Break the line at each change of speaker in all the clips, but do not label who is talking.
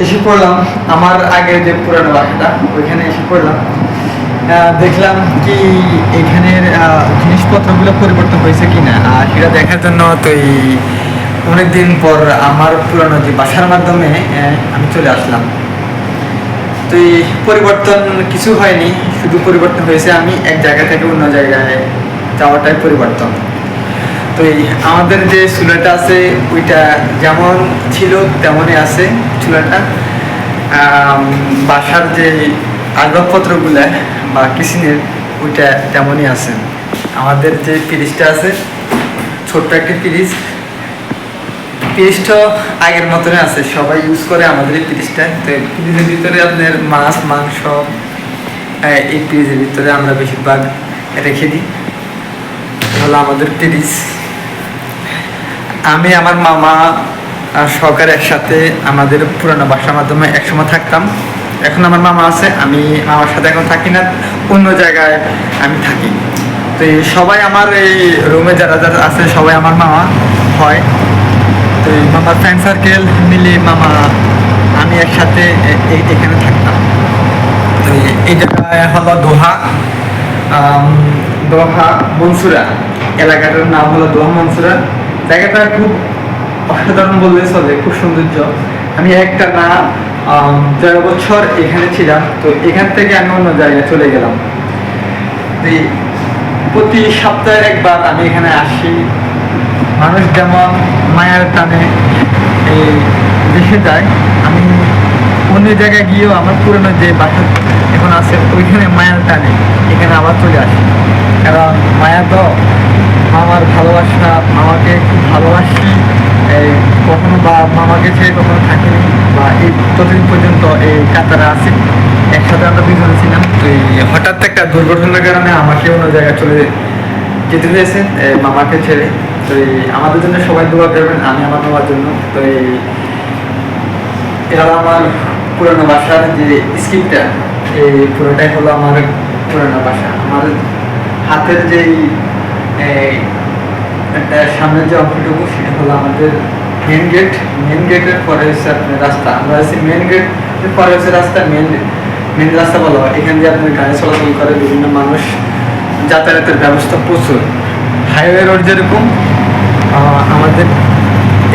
এসে পড়লাম আমার আগে যে পুরানো বাসাটা, ওইখানে এসে পড়লাম। দেখলাম কি এখানের জিনিসপত্রগুলো পরিবর্তন হয়েছে কিনা, আর সেটা দেখার জন্য তো অনেকদিন পর আমার পুরানো যে বাসার মাধ্যমে আমি চলে আসলাম। তো এই পরিবর্তন কিছু হয়নি, শুধু পরিবর্তন হয়েছে আমি এক জায়গা থেকে অন্য জায়গায় যাওয়াটাই পরিবর্তন। তো এই আমাদের যে চুলাটা আছে ওইটা যেমন ছিল তেমনই আছে চুলাটা। বাসার যে আসবাবপত্রগুলো বা কিচেনের ওইটা তেমনই আছে। আমাদের যে ফ্রিজটা আছে, ছোট্ট একটা ফ্রিজটা আগের মতনই আছে, সবাই ইউজ করে আমাদের এই ফ্রিজটা। তো ফ্রিজের ভিতরে আপনার মাছ মাংস এই ফ্রিজের ভিতরে আমরা বেশিরভাগ রেখে দিই। হলো আমাদের ফ্রিজ। আমি আমার মামা সহকারে একসাথে আমাদের পুরানো বাসার মাধ্যমে একসময় থাকতাম। এখন আমার মামা আছে, আমি মামার সাথে এখন থাকি না, অন্য জায়গায় আমি থাকি। তো সবাই আমার এই রুমে যারা যারা আছে সবাই আমার মামা হয়। তো এই মামার ফ্রেন্ড সার্কেল মিলে মামা আমি একসাথে এখানে থাকতাম। তো এই জায়গায় হলো দোহা মনসুরা, এলাকাটার নাম হলো দোহা মনসুরা। জায়গাটা খুব অসাধারণ বললে চলে, খুব সৌন্দর্য। আমি একটা না 13 বছর এখানে ছিলাম। তো এখান থেকে আমি অন্য জায়গায় চলে গেলাম। প্রতি সপ্তাহে একবার আমি এখানে আসি। মানুষ যেমন মায়ার টানে এই দেশে যায়, আমি অন্য জায়গায় গিয়েও আমার পুরনো যে বাসা এখন আছে ওইখানে মায়ার টানে এখানে আবার চলে আসি। কারণ মায়া তো মামার ভালোবাসা, মামাকে খুব ভালোবাসি। এই কখনো বা মামাকে ছেড়ে কখনো থাকিনি, বা এই ততদিন পর্যন্ত এই কাতারে আছি, একসাথে আমরা দুজনে ছিলাম। তো এই হঠাৎ একটা দুর্ঘটনার কারণে আমাকে অন্য জায়গায় চলে যেতে হয়েছে মামাকে ছেড়ে। তো এই আমাদের জন্য সবাই দোয়া করবেন, আমি আমার মামার জন্য। তো এরা আমার পুরোনো বাসার যে স্কিপটা, এই পুরোটাই হলো আমার পুরোনো বাসা। আমার হাতের যেই একটা সামনের যে অংশটুকু সেটা হলো আমাদের মেন গেট। মেন গেটের পরে হচ্ছে আপনার রাস্তা, আমরা আছি মেন গেট পরে হচ্ছে রাস্তা। মেন রাস্তা বলা হয়, এখান দিয়ে আপনার গাড়ি চলাচল করে, বিভিন্ন মানুষ যাতায়াতের ব্যবস্থা প্রচুর। হাইওয়ে রোড যেরকম আমাদের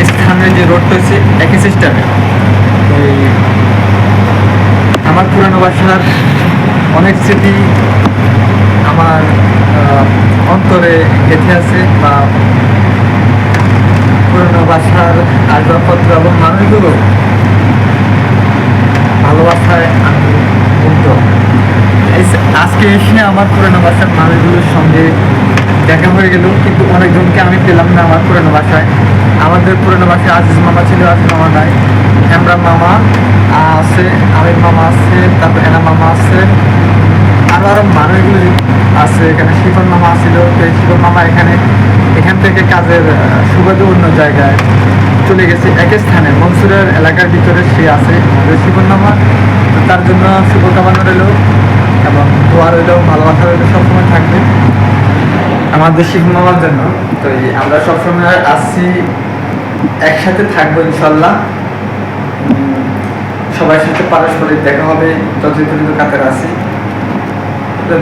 স্থানীয় যে রোড রয়েছে একই সিস্টেমে। আমার পুরানো বাসার অনেক স্মৃতি আমার অন্তরে গেঁথে আছে, বা পুরানো বাসার আসবাবপত্র এবং মানুষগুলো ভালোবাসায় আমি মুগ্ধ। আজকে এসে আমার পুরানো বাসার মানুষগুলোর সঙ্গে দেখা হয়ে গেল, কিন্তু অনেকজনকে আমি পেলাম না আমার পুরানো বাসায়। আমাদের পুরানো বাসায় আজিজ মামা ছিল, আজিজ মামা নাই। আমরা মামা আছে, আমির মামা আছে, তারপর এনা মামা আছে, আরো মানুষগুলো আছে। এখানে শিবন মামা ছিল। শিবন মামা এখান থেকে কাজের সুবাদে অন্য জায়গায় চলে গেছে, এক স্থানে মনসুরের এলাকার ভিতরে সে আছে আমাদের শিবন মামা। তার জন্য শুভকামনা রইল এবং দোয়া রইল, ভালোবাসা রইল, সবসময় থাকবে আমাদের শিবন মামার জন্য। তো আমরা সবসময় আসছি, একসাথে থাকবো ইনশাল্লাহ। সবার সাথে পারস্পরিক দেখা হবে যতদিন পর্যন্ত কাতারে আছি।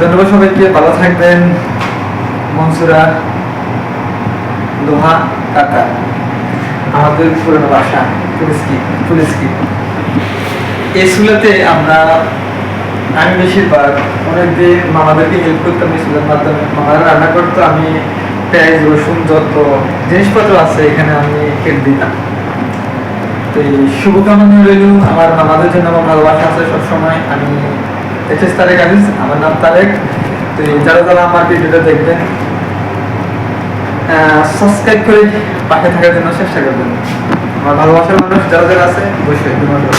ধন্যবাদ সবাইকে, ভালো থাকবেন। মনসুরা, দোহা, কাতার, আমাদের পুরনো বাসা পুলিশকি। এই চুলাতে আমি বেশিরভাগ অনেকদিন মামাদেরকে হেল্প করতাম এই চুলার মাধ্যমে। মামারা রান্না করতো, আমি পেঁয়াজ রসুন যত জিনিসপত্র আছে এখানে আমি কেটে দিতাম। তো এই শুভকামনা রইল আমার মামাদের জন্য। আমার ভালোবাসা আছে সবসময়। আমি তারেক আজিজ, আমার নাম তারেক। তো যারা যারা আমার ভিডিওটা দেখবেন সাবস্ক্রাইব করে পাশে থাকার জন্য চেষ্টা করবেন। আমার ভালোবাসার মানুষ যারা যারা আছে অবশ্যই ধন্যবাদ।